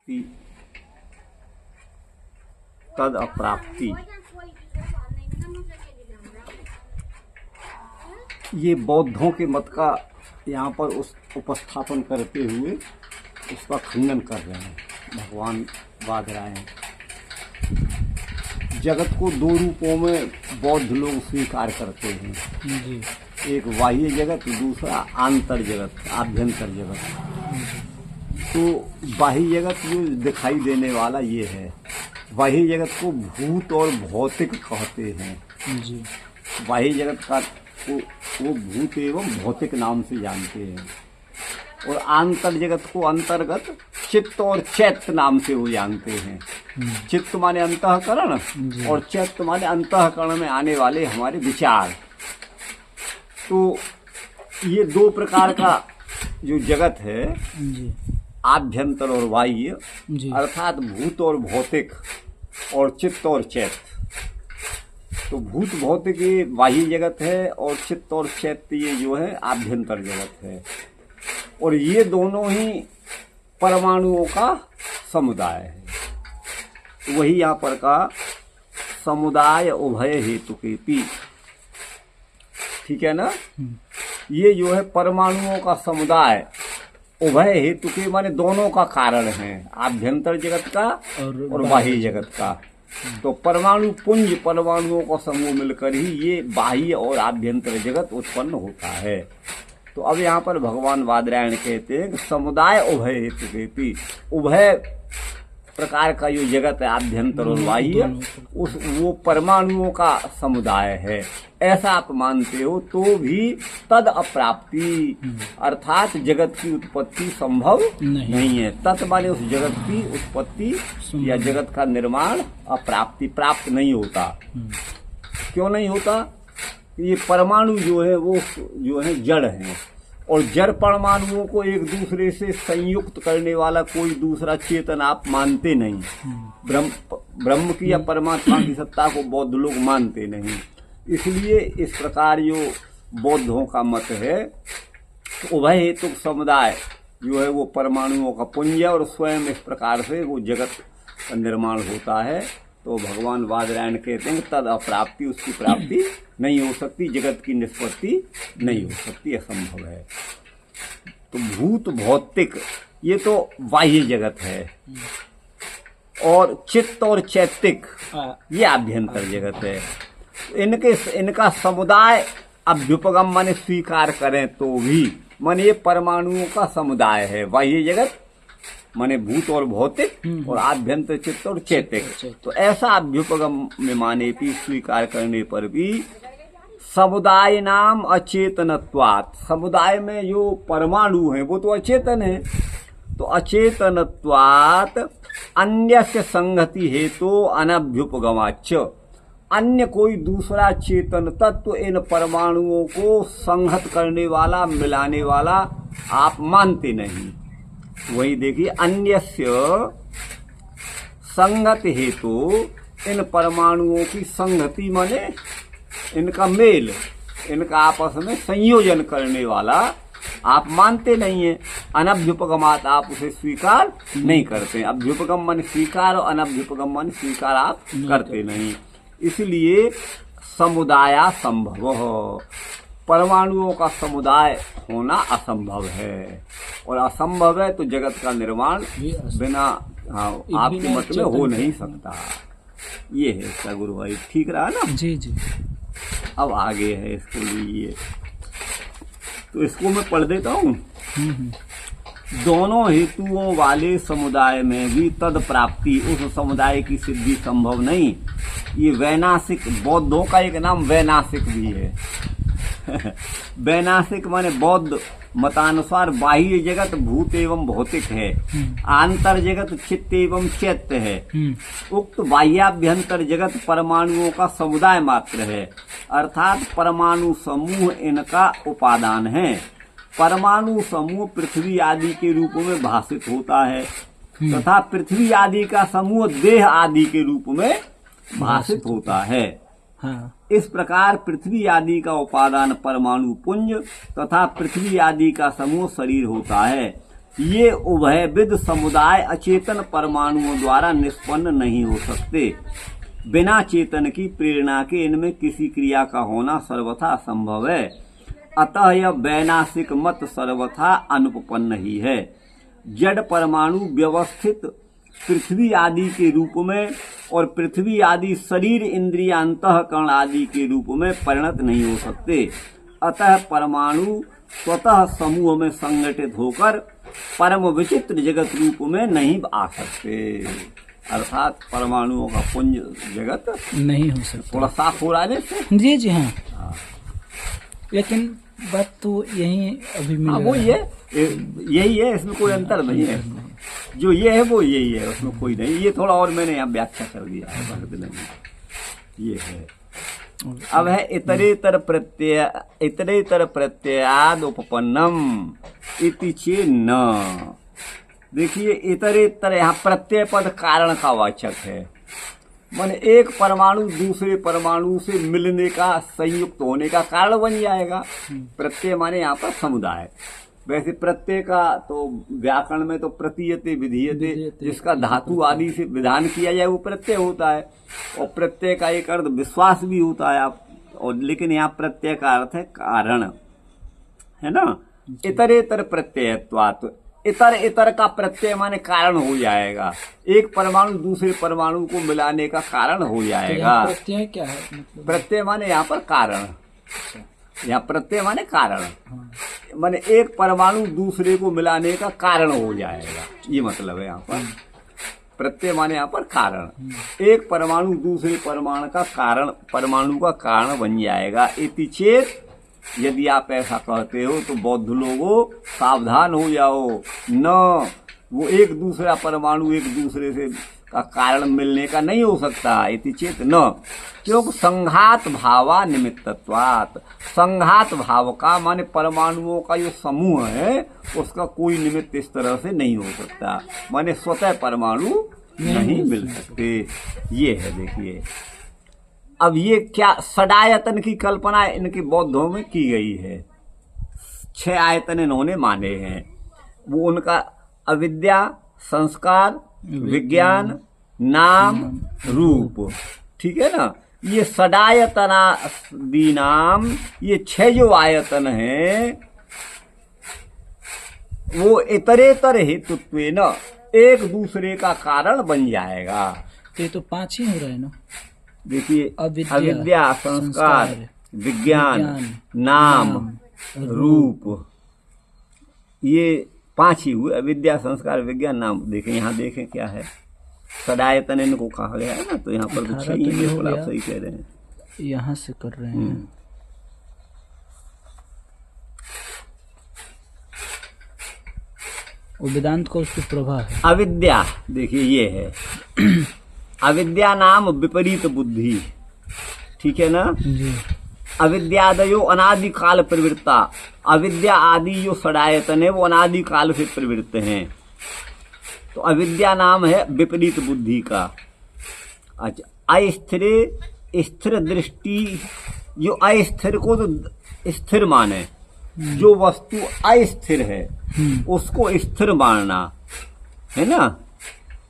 कि तद अप्राप्ति, ये बौद्धों के मत का यहाँ पर उस उपस्थापन करते हुए उसका खंडन कर रहे हैं भगवान बादरायण। जगत को दो रूपों में बौद्ध लोग स्वीकार करते हैं जी। एक बाह्य जगत, दूसरा आंतर जगत, आभ्यंतर जगत। तो बाह्य जगत जो दिखाई देने वाला ये है, बाह्य जगत को भूत और भौतिक कहते हैं जी। बाह्य जगत का वो भूत एवं भौतिक नाम से जानते हैं, और आंतर जगत को अंतर्गत चित्त और चैत्य नाम से वो जानते हैं। चित्त माने अंतःकरण और चैत्य माने अंतःकरण में आने वाले हमारे विचार। तो ये दो प्रकार का जो जगत है जी, आभ्यंतर और बाह्य, अर्थात भूत और भौतिक और चित्त और चैत्य। तो भूत भौतिक ये बाह्य जगत है और चित्त और चैत्य ये जो है आभ्यंतर जगत है। और ये दोनों ही परमाणुओं का समुदाय है। वही यहाँ पर का समुदाय उभय हेतु के पी, ठीक है ना। ये जो है परमाणुओं का समुदाय उभय हेतु के माने दोनों का कारण है, आभ्यंतर जगत का और बाह्य जगत का। तो परमाणु पुंज, परमाणुओं का समूह मिलकर ही ये बाह्य और आभ्यंतर जगत उत्पन्न होता है। तो अब यहाँ पर भगवान बादरायण कहते हैं कि समुदाय उभय हेतु के, उभय प्रकार का जो जगत है आभ्यंतर और बाह्य, उस वो परमाणुओं का समुदाय है, ऐसा आप मानते हो तो भी तद अप्राप्ति, अर्थात जगत की उत्पत्ति संभव नहीं है। तत् माने उस जगत की उत्पत्ति या जगत का निर्माण अप्राप्ति, प्राप्त नहीं होता। क्यों नहीं होता? ये परमाणु जो है वो जो है जड़ है, और जड़ परमाणुओं को एक दूसरे से संयुक्त करने वाला कोई दूसरा चेतन आप मानते नहीं। ब्रह्म की या परमात्मा की सत्ता को बौद्ध लोग मानते नहीं। इसलिए इस प्रकार जो बौद्धों का मत है, उभय हेतु समुदाय जो है वो परमाणुओं का पुंज है, और स्वयं इस प्रकार से वो जगत का निर्माण होता है। तो भगवान बादरायण कहते हैं तद अप्राप्ति, उसकी प्राप्ति नहीं हो सकती, जगत की निष्पत्ति नहीं हो सकती, असंभव है। तो भूत भौतिक ये तो बाह्य जगत है, और चित्त और चैत्तिक ये आभ्यंतर जगत है। इनका समुदाय अभ्युपगम माने स्वीकार करें तो भी माने ये परमाणुओं का समुदाय है। बाह्य जगत माने भूत और भौतिक, और आभ्यंतर चित्त और चैतिक। तो ऐसा अभ्युपगम में माने भी, स्वीकार करने पर भी समुदाय नाम अचेतनत्वात्, समुदाय में जो परमाणु है वो तो अचेतन है। तो अचेतनत्वात् अन्यस्य संगति हेतु अनभ्युपगमाच्च, अन्य कोई दूसरा चेतन तत्व इन परमाणुओं को संहत करने वाला, मिलाने वाला आप मानते नहीं। वही देखिए, अन्यस्य संगति हेतु, इन परमाणुओं की संगति माने इनका मेल, इनका आपस में संयोजन करने वाला आप मानते नहीं है। अनभ्युपगमात, आप उसे स्वीकार नहीं करते। अभ्युपगम माने स्वीकार, और अनभ्युपगम माने स्वीकार आप करते नहीं। इसलिए समुदाय संभव, परमाणुओं का समुदाय होना असंभव है, और असंभव है तो जगत का निर्माण बिना आपके मत में हो नहीं सकता। ये है इसका गुरु भाई, ठीक रहा ना जी जी। अब आगे है इसके लिए, तो इसको मैं पढ़ देता हूँ। दोनों हेतुओं वाले समुदाय में भी तद प्राप्ति, उस समुदाय की सिद्धि संभव नहीं। ये वैनाशिक, बौद्धों का एक नाम वैनाशिक भी है। वैनाशिक माने बौद्ध मतानुसार बाह्य जगत भूत एवं भौतिक है, आंतर जगत चित्त एवं चैत्य है। उक्त बाह्याभ्यंतर जगत परमाणुओं का समुदाय मात्र है, अर्थात परमाणु समूह इनका उपादान है। परमाणु समूह पृथ्वी आदि के रूप में भाषित होता है, तथा पृथ्वी आदि का समूह देह आदि के रूप में भाषित होता है। इस प्रकार पृथ्वी आदि का उपादान परमाणु पुंज तथा पृथ्वी आदि का समूह शरीर होता है। ये उभयविध समुदाय अचेतन परमाणुओं द्वारा निष्पन्न नहीं हो सकते। बिना चेतन की प्रेरणा के इनमें किसी क्रिया का होना सर्वथा असंभव है। अतः यह वैनाशिक मत सर्वथा अनुपपन्न ही है। जड़ परमाणु व्यवस्थित पृथ्वी आदि के रूप में और पृथ्वी आदि शरीर इंद्रिय अंतःकरण आदि के रूप में परिणत नहीं हो सकते। अतः परमाणु स्वतः समूह में संगठित होकर परम विचित्र जगत रूप में नहीं आ सकते। अर्थात परमाणुओं का पुंज जगत नहीं हो सकता। थोड़ा साफ हो रहा है इससे? जी जी हाँ। लेकिन बात तो यही अभी मिल वो ये यही है, इसमें कोई अंतर नहीं है। जो ये है वो यही है, उसमें कोई नहीं। ये थोड़ा और मैंने यहाँ व्याख्या कर दिया है, ये है। अब है इतरेतर प्रत्ययाद उपपन्नम इति चेत् न। देखिए इतरेतर यहाँ प्रत्यय पद कारण का वाचक है। माने एक परमाणु दूसरे परमाणु से मिलने का, संयुक्त होने का कारण बन जाएगा। प्रत्यय माने यहाँ पर समुदाय। वैसे प्रत्यय का तो व्याकरण में तो प्रतीयते विधीयते, जिसका धातु आदि से विधान किया जाए वो प्रत्यय होता है। और प्रत्यय का एक अर्थ विश्वास भी होता है। और लेकिन यहाँ प्रत्यय का अर्थ है कारण, है ना। इतरेतर प्रत्ययत्वात्, इतर का प्रत्यय माने कारण हो जाएगा। एक परमाणु दूसरे परमाणु को मिलाने का कारण हो जाएगा। तो प्रत्यय क्या है? मतलब प्रत्यय माने यहाँ पर कारण। यहाँ प्रत्यय माने कारण, माने एक परमाणु दूसरे को मिलाने का कारण हो जाएगा, ये मतलब है यहाँ पर। प्रत्यय माने यहाँ पर कारण। एक परमाणु दूसरे परमाणु का कारण बन जाएगा। इति चेत्, यदि आप ऐसा कहते हो तो बौद्ध लोगों सावधान हो जाओ। न वो एक दूसरा परमाणु एक दूसरे से का कारण मिलने का नहीं हो सकता। इति चेत् न, क्योंकि संघात भावा निमित्तत्वात्। संघात भाव का माने परमाणुओं का जो समूह है उसका कोई निमित्त इस तरह से नहीं हो सकता। माने स्वतः परमाणु नहीं मिल सकते। ये है, देखिए। अब ये क्या षडायतन की कल्पना इनके बौद्धों में की गई है। 6 आयतन इन्होंने माने हैं। वो उनका अविद्या, संस्कार, विज्ञान, नाम, रूप, ठीक है ना। ये षडायतनादि नाम, ये 6 जो आयतन हैं वो इतरेतर हेतुत्वेन एक दूसरे का कारण बन जाएगा। तो ये तो 5 ही हो रहे हैं ना। देखिए अविद्या, संस्कार, विज्ञान, नाम, रूप, ये 5 ही हुए। अविद्या, संस्कार, विज्ञान, नाम। देखें यहाँ, देखें क्या है। सदायतन इनको कहा गया है ना, तो यहाँ पर कुछ नहीं है। बिल्कुल आप सही कह रहे हैं। यहाँ से कर रहे हैं। वो वेदांत का उसकी प्रभा है। अविद्या, देखिए ये है। अविद्या नाम विपरीत बुद्धि, ठीक है ना जी। अविद्यादयो अनादि काल प्रवृत्ता। अविद्या आदि जो षडायतन है वो अनादि काल से प्रवृत्त हैं। तो अविद्या नाम है विपरीत बुद्धि का। अच्छा, स्थिर दृष्टि, जो अस्थिर को तो स्थिर माने, जो वस्तु अस्थिर है उसको स्थिर मानना, है ना।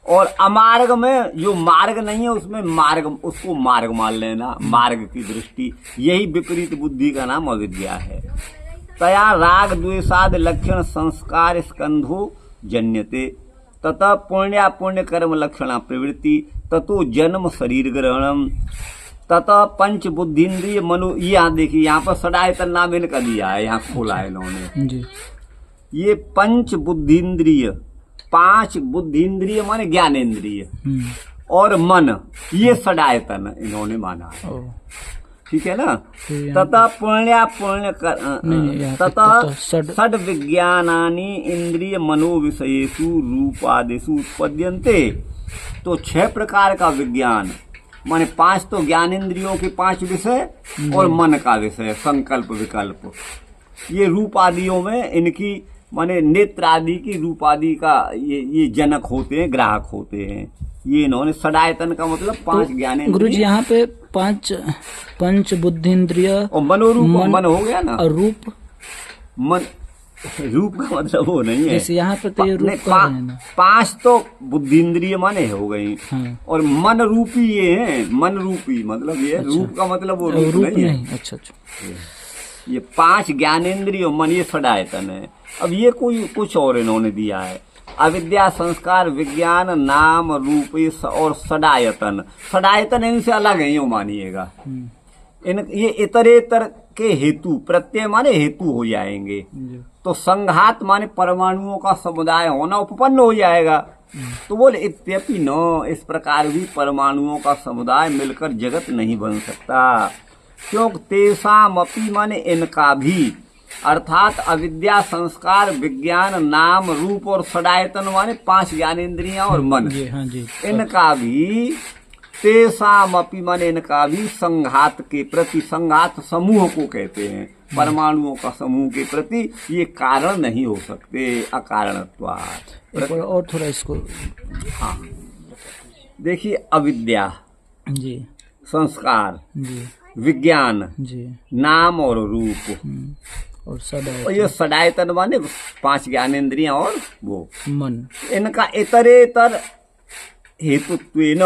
और अमार्ग में जो मार्ग नहीं है उसमें मार्ग, उसको मार्ग मान लेना, मार्ग की दृष्टि। यही विपरीत बुद्धि का नाम अविद्या है। तया राग द्वेषादि लक्षण संस्कार स्कंधो जन्यते तथा पुण्या पुण्य कर्म लक्षणा प्रवृत्ति ततो जन्म शरीर ग्रहणम तथा पंच बुद्धिन्द्रिय मनो। यहाँ देखिए, यहाँ पर षडायतन नाम इनका दिया है, यहाँ खोला है इन्होंने जी। ये पंच बुद्धिन्द्रिय, 5 बुद्धिन्द्रिय माने ज्ञानेन्द्रिय और मन, ये षडायतन इन्होंने माना है, ठीक है ना। तथा पुण्या पुण्य तथा षड विज्ञानानि इंद्रिय मनो विषयेषु रूपादिषु उत्पद्यन्ते। तो 6 प्रकार का विज्ञान माने 5 तो ज्ञानेन्द्रियों के 5 विषय और मन का विषय संकल्प विकल्प, ये रूप आदियों में इनकी माने नेत्र आदि की रूप आदि का ये जनक होते हैं, ग्राहक होते हैं। ये इन्होंने षडायतन का मतलब 5 तो ज्ञानेन्द्रिय। गुरुजी यहाँ पे पंच बुद्धिन्द्रिय और मनोरूप, मन हो गया ना, और रूप मन रूप का मतलब वो नहीं है। जैसे यहाँ पर तो ये रूप नहीं, कह रहे हैं ना। 5 तो बुद्धिंद्रिय माने हो गई, हाँ। और मन रूपी ये है, मन रूपी मतलब ये अच्छा। रूप का मतलब वो रूप रूप नहीं है। नहीं, अच्छा अच्छा। ये 5 ज्ञानेंद्रिय मन ये षडायतन है। अब ये कोई कुछ और इन्होंने दिया है, अविद्या संस्कार विज्ञान नाम रूप और षडायतन। षडायतन इनसे अलग है, यूँ मानिएगा। इन ये इतरेतर के हेतु, प्रत्यय माने हेतु हो जाएंगे। तो संघात माने परमाणुओं का समुदाय होना उपपन्न हो जाएगा। तो बोले इत्यपि न, इस प्रकार भी परमाणुओं का समुदाय मिलकर जगत नहीं बन सकता, क्योंकि तेसाम अपि माने इनका भी, अर्थात अविद्या संस्कार विज्ञान नाम रूप और षडायतन माने 5 ज्ञानेंद्रियां और मन, जी हाँ जी, इनका भी, तेसाम अपि माने इनका भी संघात के प्रति, संघात समूह को कहते हैं, परमाणुओं का समूह के प्रति ये कारण नहीं हो सकते, अकारणत्वात्। एक बार और थोड़ा इसको। हाँ देखिए, अविद्या जी संस्कार जी विज्ञान जी, नाम और रूप, और सदा और ये षडायतन माने 5 ज्ञानेंद्रियां और वो मन, इनका इतरेतर हेतुत्वेन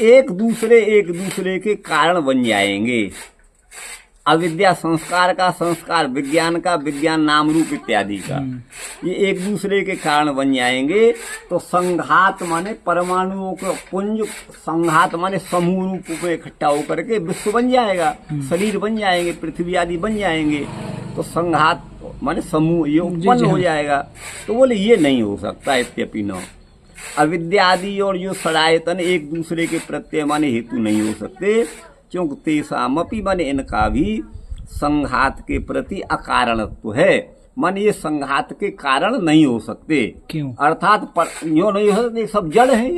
एक दूसरे के कारण बन जाएंगे। अविद्या संस्कार का, संस्कार विज्ञान का, विज्ञान नाम रूप इत्यादि का, ये एक दूसरे के कारण बन जाएंगे। तो संघात माने परमाणुओं को पुंज, संघात माने समूह रूप में इकट्ठा होकर के विश्व बन जाएगा, शरीर बन जाएंगे, पृथ्वी आदि बन जाएंगे। तो संघात माने समूह, ये उत्पन्न हो जाएगा। तो बोले ये नहीं हो सकता, इत्यपि न, अविद्या आदि और जो षडायतन एक दूसरे के प्रत्यय माने हेतु नहीं हो सकते, क्योंकि तेसामपि माने इनका भी संघात के प्रति अकारणत्व है, मन ये संघात के कारण नहीं हो सकते। क्यों? अर्थात यो नहीं हो सकते, सब जड़ हैं,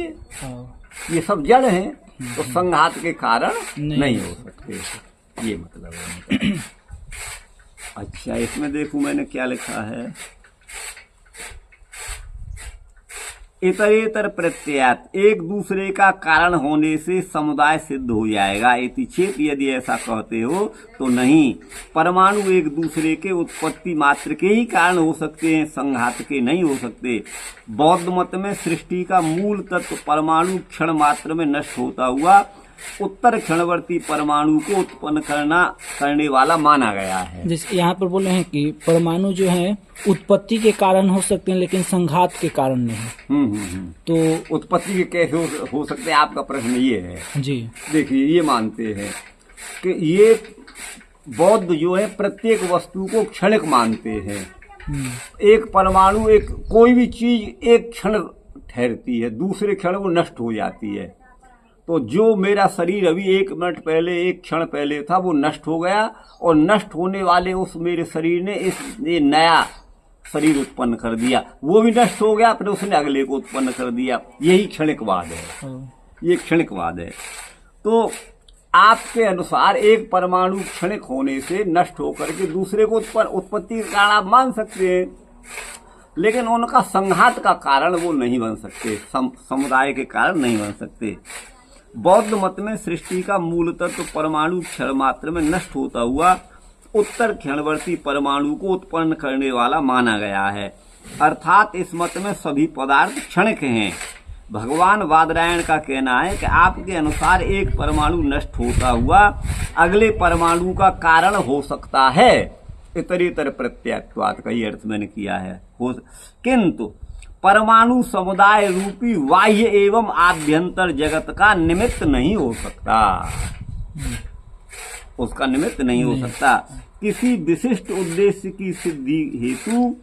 ये सब जड़ हैं, तो संघात के कारण नहीं हो सकते, ये मतलब है। अच्छा, इसमें देखूं मैंने क्या लिखा है, इतरेतर प्रत्ययात, एक दूसरे का कारण होने से समुदाय सिद्ध हो जाएगा। इति चेत, यदि ऐसा कहते हो तो नहीं, परमाणु एक दूसरे के उत्पत्ति मात्र के ही कारण हो सकते हैं, संघात के नहीं हो सकते। बौद्ध मत में सृष्टि का मूल तत्व परमाणु क्षण मात्र में नष्ट होता हुआ उत्तर क्षणवर्ती परमाणु को उत्पन्न करने वाला माना गया है। जैसे यहाँ पर बोले हैं कि परमाणु जो है उत्पत्ति के कारण हो सकते हैं, लेकिन संघात के कारण नहीं। तो उत्पत्ति के कैसे हो सकते हैं, आपका प्रश्न ये है जी। देखिए, ये मानते हैं कि ये बौद्ध जो है प्रत्येक वस्तु को क्षणिक मानते हैं। एक परमाणु, एक कोई भी चीज एक क्षण ठहरती है, दूसरे क्षण वो नष्ट हो जाती है। तो जो मेरा शरीर अभी 1 मिनट पहले, 1 क्षण पहले था, वो नष्ट हो गया, और नष्ट होने वाले उस मेरे शरीर ने ये नया शरीर उत्पन्न कर दिया, वो भी नष्ट हो गया, फिर उसने अगले को उत्पन्न कर दिया। यही क्षणिकवाद है, ये क्षणिकवाद है। तो आपके अनुसार एक परमाणु क्षणिक होने से नष्ट होकर के दूसरे को उत्पत्ति का कारण आप मान सकते हैं, लेकिन उनका संघात का कारण वो नहीं बन सकते, समुदाय के कारण नहीं बन सकते। बौद्ध मत में सृष्टि का मूल तत्व परमाणु क्षण मात्र में नष्ट होता हुआ उत्तर क्षणवर्ती परमाणु को उत्पन्न करने वाला माना गया है, अर्थात इस मत में सभी पदार्थ क्षणिक हैं। भगवान बादरायण का कहना है कि आपके अनुसार एक परमाणु नष्ट होता हुआ अगले परमाणु का कारण हो सकता है, इतरेतर प्रत्ययत्वात् का ये अर्थ मैंने किया है। किंतु परमाणु समुदाय रूपी बाह्य एवं आभ्यंतर जगत का निमित्त नहीं हो सकता, उसका निमित्त नहीं हो सकता। किसी विशिष्ट उद्देश्य की सिद्धि हेतु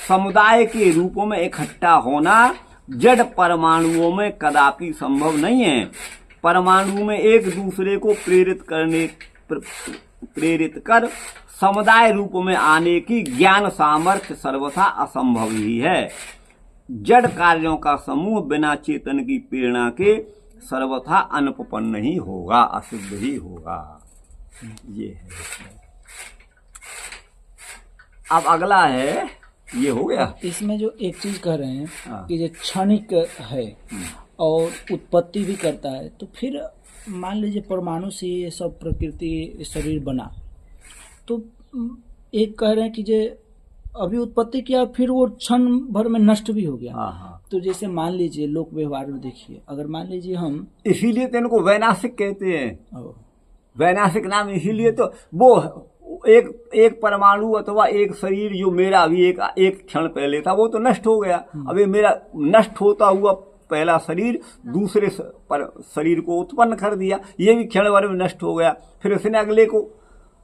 समुदाय के रूपों में इकट्ठा होना जड़ परमाणुओं में कदापि संभव नहीं है। परमाणु में एक दूसरे को प्रेरित कर समुदाय रूप में आने की ज्ञान सामर्थ्य सर्वथा असंभव ही है। जड़ कार्यों का समूह बिना चेतन की प्रेरणा के सर्वथा अनुपपन्न ही होगा, असिद्ध ही होगा। ये है। अब अगला है, ये हो गया। इसमें जो एक चीज कह रहे हैं कि जो क्षणिक है और उत्पत्ति भी करता है, तो फिर मान लीजिए परमाणु से ये सब प्रकृति शरीर बना, तो एक कह रहे हैं कि जो अभी उत्पत्ति किया फिर वो क्षण भर में नष्ट भी हो गया। हाँ हाँ। तो जैसे मान लीजिए लोक व्यवहार में देखिए, अगर मान लीजिए हम, इसीलिए तो इनको वैनाशिक कहते हैं। ओ, वैनाशिक नाम इसीलिए तो, वो एक परमाणु अथवा एक शरीर जो मेरा अभी एक क्षण पहले था वो तो नष्ट हो गया। अभी मेरा नष्ट होता हुआ पहला शरीर दूसरे शरीर को उत्पन्न कर दिया, ये भी क्षण भर में नष्ट हो गया, फिर उसने अगले को,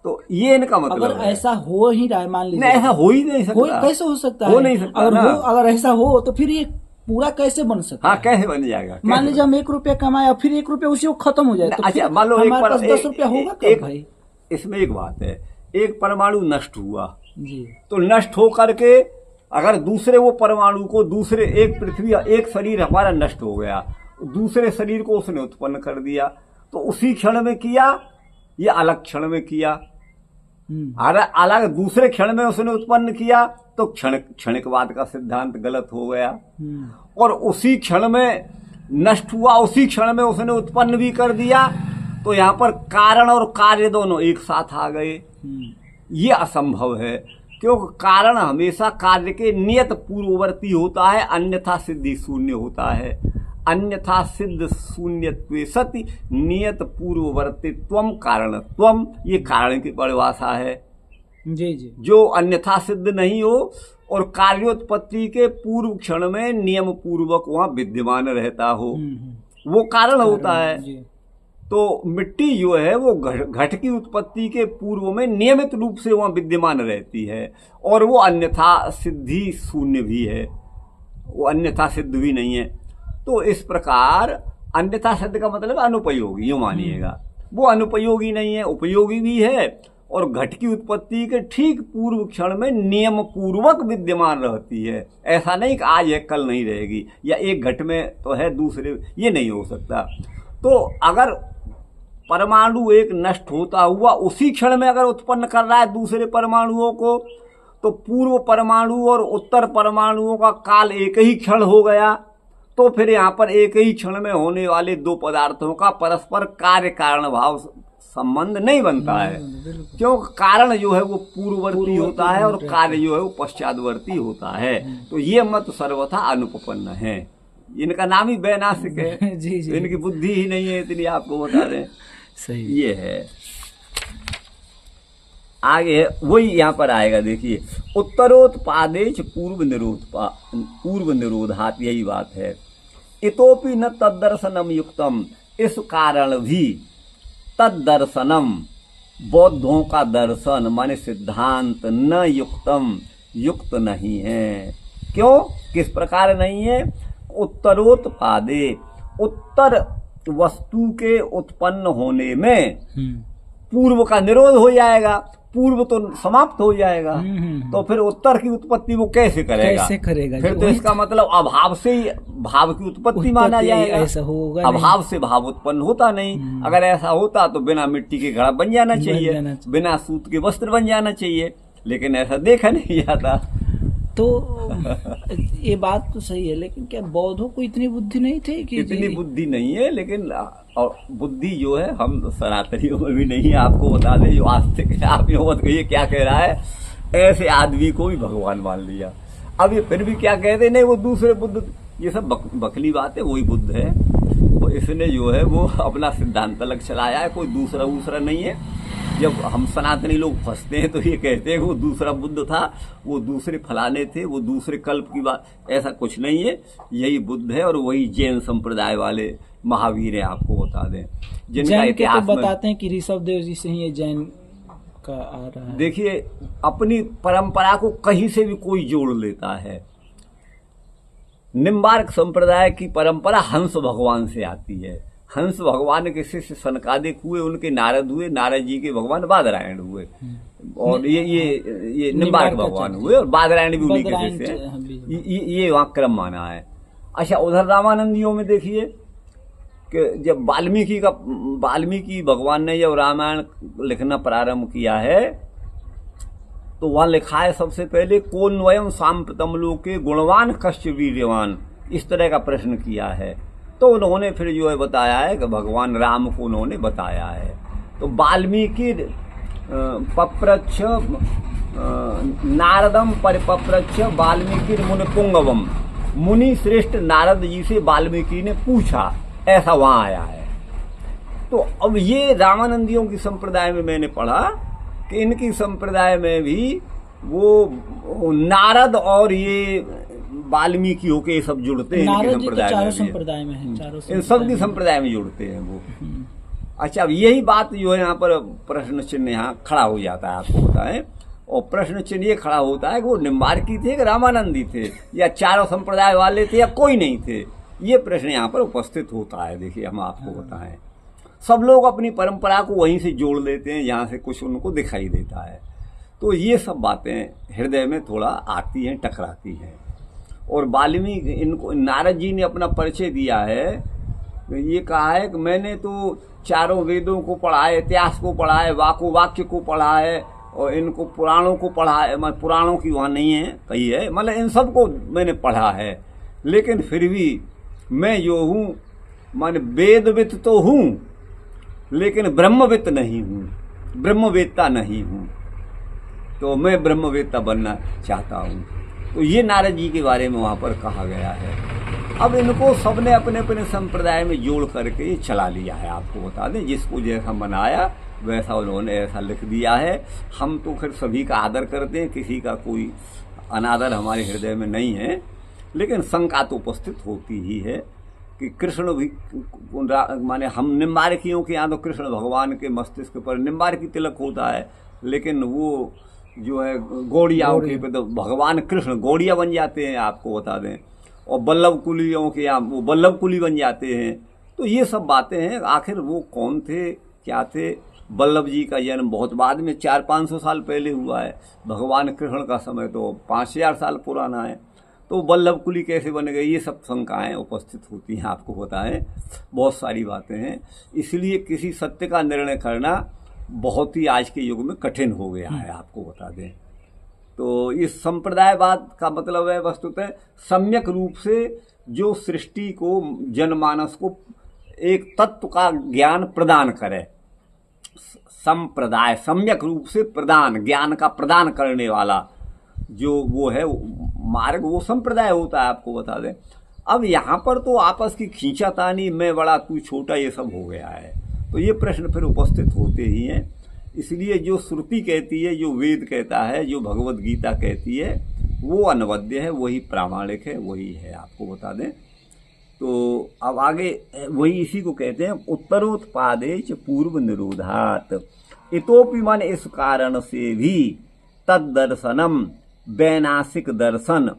तो ये इनका मतलब अगर ऐसा हो ही रहा है, मान लीजिए नहीं, ऐसा हो ही नहीं सकता। कैसे हो सकता है? हो नहीं सकता ना। अगर ऐसा हो तो फिर ये पूरा कैसे बन सकता है? हाँ, कैसे बन जाएगा? मान लीजिए हम 1 रुपया कमाया, फिर 1 रुपया उसी को खत्म हो जाए, तो अच्छा मान लो हमारे पास 10 रुपया होगा कब भाई? इसमें एक बात है, एक परमाणु नष्ट हुआ जी, तो नष्ट हो करके अगर दूसरे वो परमाणु को, दूसरे एक पृथ्वी, एक शरीर हमारा नष्ट हो गया, दूसरे शरीर को उसने उत्पन्न कर दिया, तो उसी क्षण में किया या अलग क्षण में किया? अगर अलग दूसरे क्षण में उसने उत्पन्न किया तो क्षणिकवाद का सिद्धांत गलत हो गया। और उसी क्षण में नष्ट हुआ, उसी क्षण में उसने उत्पन्न भी कर दिया, तो यहाँ पर कारण और कार्य दोनों एक साथ आ गए। ये असंभव है, क्योंकि कारण हमेशा कार्य के नियत पूर्ववर्ती होता है, अन्यथा सिद्धि शून्य होता है। अन्यथा सिद्ध शून्यत्वे सति नियत पूर्ववर्तित्वम कारणत्वम, ये कारण की परिभाषा है। जी जी। जो अन्यथा सिद्ध नहीं हो और कार्योत्पत्ति के पूर्व क्षण में नियम पूर्वक वहां विद्यमान रहता हो, वो कारण होता है। तो मिट्टी जो है वो घट की उत्पत्ति के पूर्व में नियमित रूप से वहां विद्यमान रहती है, और वो अन्यथा सिद्धि शून्य भी है, वो अन्यथा सिद्ध भी नहीं है। तो इस प्रकार अन्यथा सिद्ध का मतलब अनुपयोगी, यूं मानिएगा, वो अनुपयोगी नहीं है, उपयोगी भी है, और घट की उत्पत्ति के ठीक पूर्व क्षण में नियम पूर्वक विद्यमान रहती है। ऐसा नहीं कि आज है कल नहीं रहेगी, या एक घट में तो है दूसरे, ये नहीं हो सकता। तो अगर परमाणु एक नष्ट होता हुआ उसी क्षण में अगर उत्पन्न कर रहा है दूसरे परमाणुओं को, तो पूर्व परमाणु और उत्तर परमाणुओं का काल एक ही क्षण हो गया, तो फिर यहाँ पर एक ही क्षण में होने वाले दो पदार्थों का परस्पर कार्य कारण भाव संबंध नहीं बनता है, क्योंकि कारण जो है वो पूर्ववर्ती होता है और कार्य जो है वो पश्चातवर्ती होता है। तो ये मत सर्वथा अनुपपन्न है, इनका नाम ही वैनाशिक है। जी जी। तो इनकी बुद्धि ही नहीं है इतनी, आपको बता दें। सही, ये है। आगे वही यहाँ पर आएगा, देखिए, उत्तरोत्पादेच पूर्व निरोधात, यही बात है। इतोपि न तद्दर्शनम युक्तम, इस कारण भी तद्दर्शनम, बौद्धों का दर्शन माने सिद्धांत, न युक्तम, युक्त नहीं है। क्यों? किस प्रकार नहीं है? उत्तरोत्पादे, उत्तर वस्तु के उत्पन्न होने में पूर्व का निरोध हो जाएगा, पूर्व तो समाप्त हो जाएगा, तो फिर उत्तर की उत्पत्ति वो कैसे करेगा? फिर तो इसका मतलब अभाव से ही भाव की उत्पत्ति माना जाएगा। ऐसा होगा अभाव से भाव उत्पन्न होता नहीं। अगर ऐसा होता तो बिना मिट्टी के घड़ा बन जाना चाहिए, बिना सूत के वस्त्र बन जाना चाहिए, लेकिन ऐसा देखा नहीं जाता। तो ये बात तो सही है, लेकिन क्या बौद्धों को इतनी बुद्धि नहीं थी कि? इतनी बुद्धि नहीं है, लेकिन और बुद्धि जो है हम सनातनियों में भी नहीं है। आपको बता दें, जो आस्तिक है, आप यो मत कहिए क्या कह रहा है, ऐसे आदमी को भी भगवान मान लिया। अब ये फिर भी क्या कहते नहीं, वो दूसरे बुद्ध, ये सब बकली बात है, वही बुद्ध है, तो इसने जो है वो अपना सिद्धांत अलग चलाया है, कोई दूसरा नहीं है। जब हम सनातनी लोग फंसते हैं तो ये कहते हैं कि वो दूसरा बुद्ध था, वो दूसरे फलाने थे, वो दूसरे कल्प की बात, ऐसा कुछ नहीं है। यही बुद्ध है, और वही जैन संप्रदाय वाले महावीर हैं, आपको बता दें, जिनका इतिहास तो बताते हैं कि ऋषभ देव जी से ही ये जैन का आ रहा है। देखिए, अपनी परंपरा को कहीं से भी कोई जोड़ लेता है। निम्बार्क संप्रदाय की परंपरा हंस भगवान से आती है। हंस भगवान के शिष्य सनकादिक हुए, उनके नारद हुए, नारद जी के भगवान बादरायण हुए, और ये निम्बार्क भगवान हुए, और बादरायण भी उन्हीं के शिष्य हैं। ये वहाँ क्रम माना है। अच्छा, उधर रामानंदियों में देखिए कि जब वाल्मीकि भगवान ने जब रामायण लिखना प्रारंभ किया है, तो वहाँ लिखा है सबसे पहले, कौन वयम सांप्रतम लोके गुणवान कश्च वीर्यवान, इस तरह का प्रश्न किया है। तो उन्होंने फिर जो है बताया है कि भगवान राम को उन्होंने बताया है। तो वाल्मीकि पप्रच्छ नारदम परिपप्रच्छ वाल्मीकि मुनि पुंगवम, मुनि श्रेष्ठ नारद जी से वाल्मीकि ने पूछा, ऐसा वहां आया है। तो अब ये रामानंदियों की संप्रदाय में मैंने पढ़ा कि इनकी संप्रदाय में भी वो नारद और ये वाल्मीकि होके सब जुड़ते हैं। नारद जी तो चारों संप्रदाय में हैं, चारों इन सब की संप्रदाय में जुड़ते हैं वो। अच्छा, अब यही बात जो है यहाँ पर प्रश्न चिन्ह यहाँ खड़ा हो जाता है, आपको बताएं। और प्रश्न चिन्ह ये खड़ा होता है कि वो निम्बार्की थे कि रामानंदी थे, या चारों संप्रदाय वाले थे, या कोई नहीं थे। ये प्रश्न यहाँ पर उपस्थित होता है। देखिए, हम आपको बताएं, सब लोग अपनी परंपरा को वहीं से जोड़ लेते हैं जहाँ से कुछ उनको दिखाई देता है। तो ये सब बातें हृदय में थोड़ा आती हैं, टकराती हैं। और वाल्मीकि, इनको नारद जी ने अपना परिचय दिया है, ये कहा है कि मैंने तो चारों वेदों को पढ़ा है, इतिहास को पढ़ा है, वाक्य को पढ़ा है, और इनको पुराणों को पढ़ा है। मैं पुराणों की वहाँ नहीं है कही है, मतलब इन सब को मैंने पढ़ा है। लेकिन फिर भी मैं जो हूँ, माने वेदविद तो हूँ, लेकिन ब्रह्मविद नहीं हूँ, ब्रह्मवेत्ता नहीं हूँ। तो मैं ब्रह्मवेत्ता बनना चाहता हूँ। तो ये नारद जी के बारे में वहाँ पर कहा गया है। अब इनको सबने अपने अपने संप्रदाय में जोड़ करके ये चला लिया है। आपको बता दें, जिसको जैसा बनाया वैसा उन्होंने ऐसा लिख दिया है। हम तो खैर सभी का आदर करते हैं, किसी का कोई अनादर हमारे हृदय में नहीं है। लेकिन शंका तो उपस्थित होती ही है कि कृष्ण भी, माने हम निम्बार्कियों के यहाँ तो कृष्ण भगवान के मस्तिष्क पर निम्बार्की तिलक होता है, लेकिन वो जो है गौड़ियाओं के पे तो भगवान कृष्ण गौड़िया बन जाते हैं, आपको बता दें। और बल्लभ कुलियों के यहाँ वो बल्लभ कुली बन जाते हैं। तो ये सब बातें हैं। आखिर वो कौन थे, क्या थे? बल्लभ जी का जन्म बहुत बाद में 400-500 साल पहले हुआ है। भगवान कृष्ण का समय तो 5000 साल पुराना है। तो बल्लभ कुली कैसे बन गए, ये सब शंकाएं उपस्थित होती हैं। आपको बताएं, बहुत सारी बातें हैं। इसलिए किसी सत्य का निर्णय करना बहुत ही आज के युग में कठिन हो गया है, आपको बता दें। तो इस संप्रदायवाद का मतलब है वस्तुतः सम्यक रूप से जो सृष्टि को, जनमानस को एक तत्व का ज्ञान प्रदान करे। संप्रदाय सम्यक रूप से प्रदान, ज्ञान का प्रदान करने वाला जो वो है मार्ग, वो संप्रदाय होता है, आपको बता दें। अब यहाँ पर तो आपस की खींचातानी, मैं बड़ा तू छोटा, ये सब हो गया है। तो ये प्रश्न फिर उपस्थित होते ही हैं। इसलिए जो श्रुति कहती है, जो वेद कहता है, जो भगवत गीता कहती है, वो अनवद्य है, वही प्रामाणिक है, वही है, आपको बता दें। तो अब आगे वही इसी को कहते हैं उत्तरोत्पादेच पूर्व निरोधात। इतोपि मन इस कारण से भी तद्दर्शनम वैनाशिक दर्शन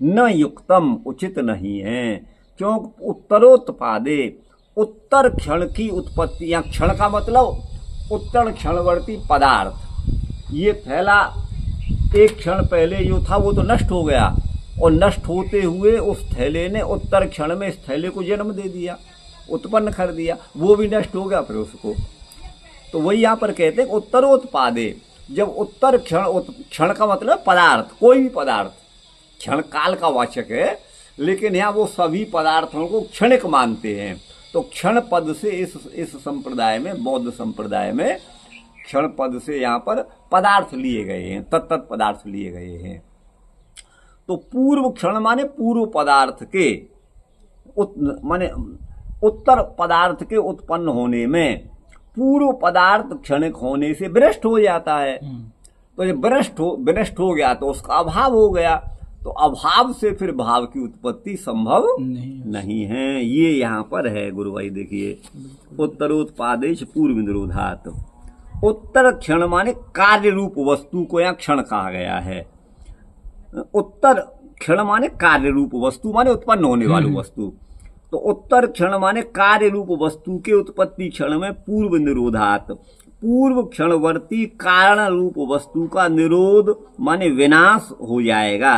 न युक्तम, उचित नहीं है। क्योंकि उत्तरोत्पादे, उत्तर क्षण की उत्पत्ति, या क्षण का मतलब उत्तर क्षणवर्ती पदार्थ। ये फैला एक क्षण पहले जो था वो तो नष्ट हो गया, और नष्ट होते हुए उस थैले ने उत्तर क्षण में इस थैले को जन्म दे दिया, उत्पन्न कर दिया। वो भी नष्ट हो गया फिर उसको। तो वही यहाँ पर कहते हैं उत्तरोत्पादे, जब उत्तर क्षण, क्षण का मतलब पदार्थ, कोई भी पदार्थ क्षण काल का वाचक है, लेकिन यहाँ वो सभी पदार्थों को क्षणिक मानते हैं। तो क्षण पद से इस संप्रदाय में, बौद्ध संप्रदाय में क्षण पद से यहाँ पर पदार्थ लिए गए हैं, तत्त पदार्थ लिए गए हैं। तो पूर्व क्षण माने पूर्व पदार्थ के, माने उत्तर पदार्थ के उत्पन्न होने में पूर्व पदार्थ क्षणिक होने से विनष्ट हो जाता है। तो जब विनष्ट हो गया तो उसका अभाव हो गया। तो अभाव से फिर भाव की उत्पत्ति संभव नहीं है। ये यहाँ पर है गुरु भाई, देखिए उत्तरोत्पादेश पूर्व निरोधात। उत्तर क्षण माने कार्य रूप वस्तु को यहाँ क्षण कहा गया है। उत्तर क्षण माने कार्य रूप वस्तु, माने उत्पन्न होने वाली वस्तु। तो उत्तर क्षण माने कार्य रूप वस्तु के उत्पत्ति क्षण में पूर्व निरोधात, पूर्व क्षणवर्ती कारण रूप वस्तु का निरोध माने विनाश हो जाएगा।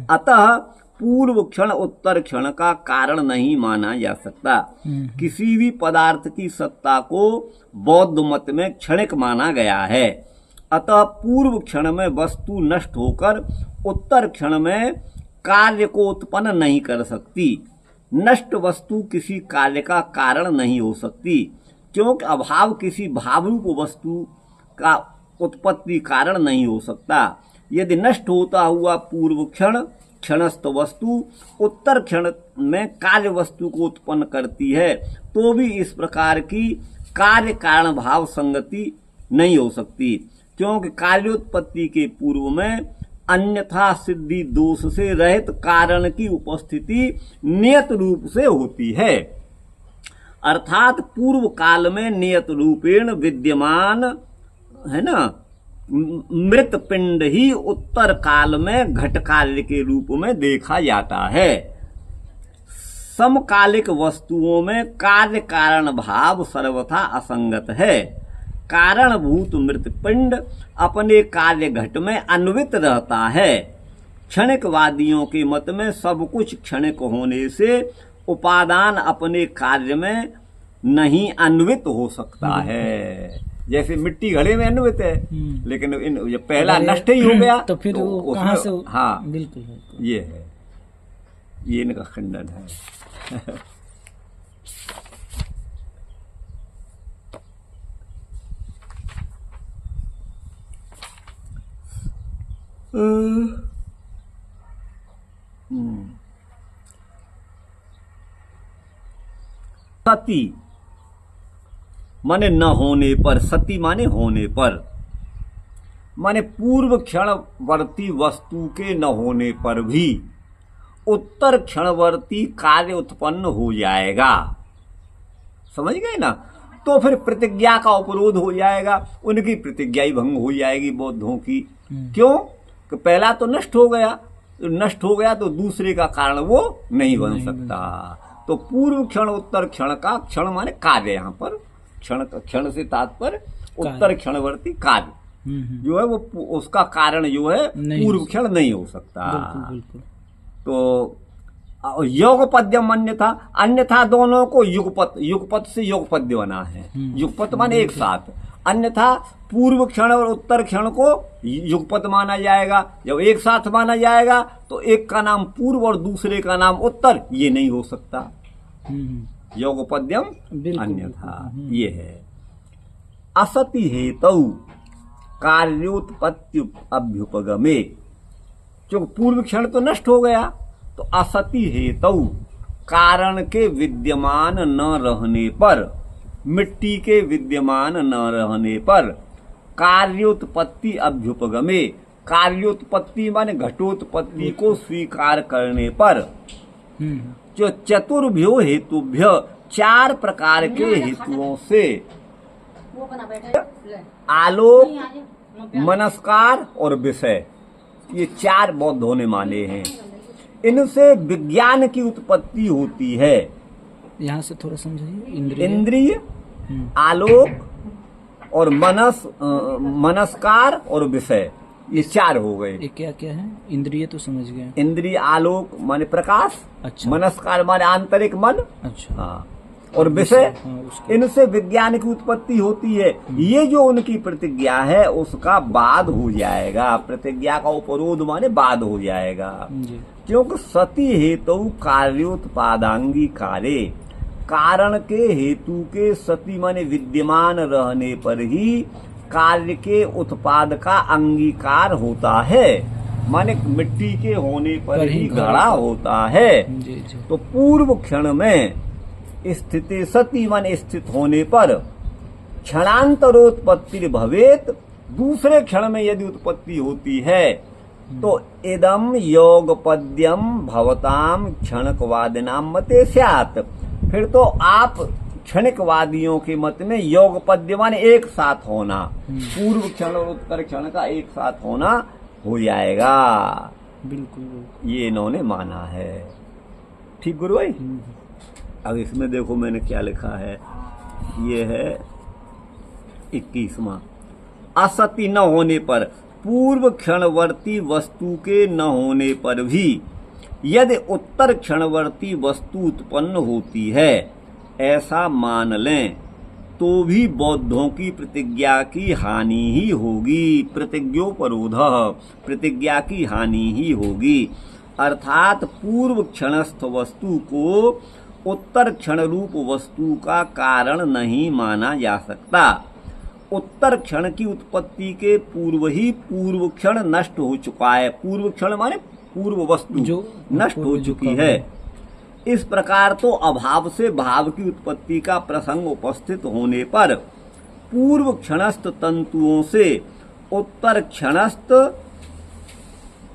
अतः पूर्व क्षण उत्तर क्षण का कारण नहीं माना जा सकता। किसी भी पदार्थ की सत्ता को बौद्ध मत में क्षणिक माना गया है। अतः पूर्व क्षण में वस्तु नष्ट होकर उत्तर क्षण में कार्य को उत्पन्न नहीं कर सकती। नष्ट वस्तु किसी कार्य का कारण नहीं हो सकती, क्योंकि अभाव किसी भावरूप वस्तु का उत्पत्ति कारण नहीं हो सकता। यदि नष्ट होता हुआ पूर्व क्षण क्षणस्थ वस्तु उत्तर क्षण में कार्य वस्तु को उत्पन्न करती है तो भी इस प्रकार की कार्य कारण भाव संगति नहीं हो सकती, क्योंकि कार्योत्पत्ति के पूर्व में अन्यथा सिद्धि दोष से रहित कारण की उपस्थिति नियत रूप से होती है। अर्थात पूर्व काल में नियत रूपेण विद्यमान है ना मृत पिंड ही उत्तर काल में घट कार्य के रूप में देखा जाता है। समकालिक वस्तुओं में कार्य कारण भाव सर्वथा असंगत है। कारणभूत मृत पिंड अपने कार्य घट में अन्वित रहता है। क्षणिकवादियों के मत में सब कुछ क्षणिक होने से उपादान अपने कार्य में नहीं अन्वित हो सकता है। जैसे मिट्टी घड़े में अन्वित है, लेकिन जब पहला नष्ट ही हो गया तो फिर वो कहाँ से? हाँ बिल्कुल ये है, ये इनका खंडन है। सती माने न होने पर, सती माने होने पर, माने पूर्व क्षणवर्ती वस्तु के न होने पर भी उत्तर क्षणवर्ती कार्य उत्पन्न हो जाएगा। समझ गए ना? तो फिर प्रतिज्ञा का उपरोध हो जाएगा, उनकी प्रतिज्ञा ही भंग हो जाएगी बौद्धों की। क्यों? कि पहला तो नष्ट हो गया, नष्ट हो गया तो दूसरे का कारण वो नहीं बन सकता। तो पूर्व क्षण उत्तर क्षण का, क्षण माने कार्य, यहाँ पर क्षण, क्षण से तात्पर्य उत्तर क्षणवर्ती कार्य जो है वो उसका कारण जो है पूर्व क्षण नहीं हो सकता। बिल्कुल। तो योगपद्यम अन्यथा, अन्यथा दोनों को युगपत, युगपत से योगपद्य बना है। युगपत माने एक साथ, अन्यथा पूर्व क्षण और उत्तर क्षण को युगपत माना जाएगा। जब एक साथ माना जाएगा तो एक का नाम पूर्व और दूसरे का नाम उत्तर, ये नहीं हो सकता। योगपद्यम अन्यथा ये है। असति हेतु कार्योत्पत्ति अभ्युपगमे, जो पूर्व क्षण तो नष्ट हो गया तो असति हेतु कारण के विद्यमान न रहने पर, मिट्टी के विद्यमान न रहने पर कार्योत्पत्ति अभ्युपगमे, कार्योत्पत्ति माने घटोत्पत्ति को स्वीकार करने पर, जो चतुर्भ्यो हेतुभ्य चार प्रकार के हेतुओं से आलोक, मनस्कार और विषय, ये चार बौद्धों ने माने हैं, इनसे विज्ञान की उत्पत्ति होती है। यहाँ से थोड़ा समझाइए। इंद्रिय, आलोक और मनस्कार और विषय, ये चार हो गए। ये क्या क्या है? इंद्रिय तो समझ गए। इंद्रिय, आलोक माने प्रकाश, अच्छा, मनस्कार माने आंतरिक मन, अच्छा, हाँ, और विषय, इनसे विज्ञान की उत्पत्ति होती है। ये जो उनकी प्रतिज्ञा है उसका बाद हो जाएगा, प्रतिज्ञा का उपरोध माने बाद हो जाएगा। क्योंकि सती हेतु कार्योत्पादांगी कार्य, कारण के हेतु के सती माने विद्यमान रहने पर ही कार्य के उत्पाद का अंगीकार होता है, माने मिट्टी के होने पर ही घड़ा होता है। तो पूर्व क्षण में स्थिति सती माने स्थित होने पर क्षणांतरोत्पत्ति भवेत, दूसरे क्षण में यदि उत्पत्ति होती है तो इदम योगपद्यम भवताम क्षणकवादिनाम मते स्यात्, फिर तो आप क्षणिकवादियों के मत में योगपद्य माने एक साथ होना, पूर्व क्षण और उत्तर क्षण का एक साथ होना हो जाएगा। बिल्कुल, ये इन्होंने माना है। ठीक गुरु भाई। अब इसमें देखो मैंने क्या लिखा है, ये है 21वां। असति न होने पर, पूर्व क्षणवर्ती वस्तु के न होने पर भी यदि उत्तर क्षणवर्ती वस्तु उत्पन्न होती है ऐसा मान लें तो भी बौद्धों की प्रतिज्ञा की हानि ही होगी। प्रतिज्ञोपरोध, प्रतिज्ञा की हानि ही होगी। अर्थात पूर्व क्षणस्थ वस्तु को उत्तर क्षण रूप वस्तु का कारण नहीं माना जा सकता। उत्तर क्षण की उत्पत्ति के पूर्व ही पूर्व क्षण नष्ट हो चुका है। पूर्व क्षण माने पूर्व वस्तु जो नष्ट हो चुकी है। इस प्रकार तो अभाव से भाव की उत्पत्ति का प्रसंग उपस्थित होने पर पूर्व क्षणस्थ तंतुओं से उत्तर क्षणस्थ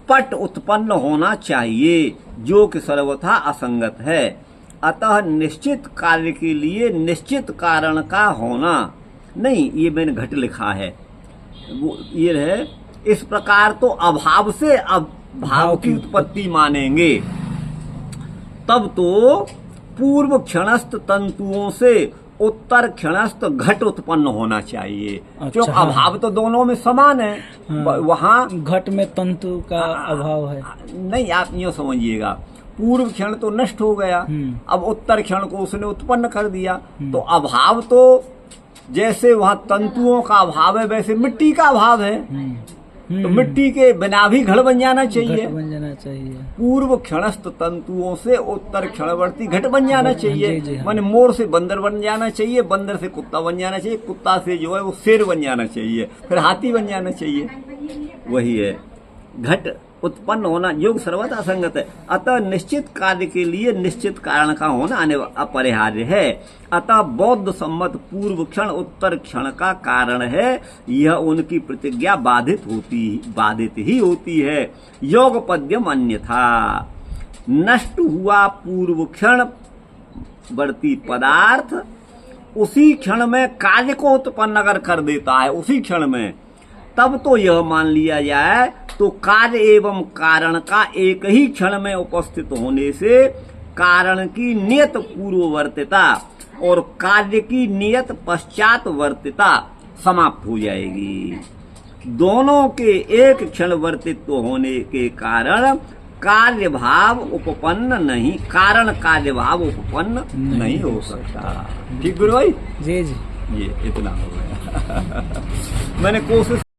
पट उत्पन्न होना चाहिए, जो कि सर्वथा असंगत है। अतः निश्चित कार्य के लिए निश्चित कारण का होना नहीं, ये मैंने घट लिखा है, वो ये है। इस प्रकार तो अभाव से अब भाव की उत्पत्ति मानेंगे, तब तो पूर्व क्षणस्थ तंतुओं से उत्तर क्षणस्थ घट उत्पन्न होना चाहिए। क्योंकि अभाव तो दोनों में समान है। वहाँ घट में तंतु का अभाव है नहीं, आप यूँ समझिएगा, पूर्व क्षण तो नष्ट हो गया, अब उत्तर क्षण को उसने उत्पन्न कर दिया, तो अभाव तो जैसे वहाँ तंतुओं का अभाव है वैसे मिट्टी का अभाव है। तो मिट्टी के बिना भी घड़ बन जाना चाहिए। पूर्व क्षणस्थ तंतुओं से उत्तर क्षणवर्ती घट बन जाना चाहिए। माने मोर से बंदर बन जाना चाहिए, बंदर से कुत्ता बन जाना चाहिए, कुत्ता से जो है वो शेर बन जाना चाहिए, फिर हाथी बन जाना चाहिए। वही है, घट उत्पन्न होना योग सर्वथा असंगत है। अतः निश्चित कार्य के लिए निश्चित कारण का होना अपरिहार्य है। अतः बौद्ध सम्मत पूर्व क्षण उत्तर क्षण का कारण है, यह उनकी प्रतिज्ञा बाधित ही होती है। योग पद्यम अन्यथा नष्ट हुआ पूर्व क्षण वर्ती पदार्थ उसी क्षण में कार्य को उत्पन्न अगर कर देता है, उसी क्षण में, तब तो यह मान लिया जाए तो कार्य एवं कारण का एक ही क्षण में उपस्थित होने से कारण की नियत पूर्ववर्तिता और कार्य की नियत पश्चातवर्तिता समाप्त हो जाएगी। दोनों के एक क्षण वर्तित्व होने के कारण कार्य भाव उपपन्न नहीं, कारण कार्य भाव उपपन्न नहीं हो सकता। ठीक गुरु भाई? जी जी, ये इतना हो गया। मैंने कोशिश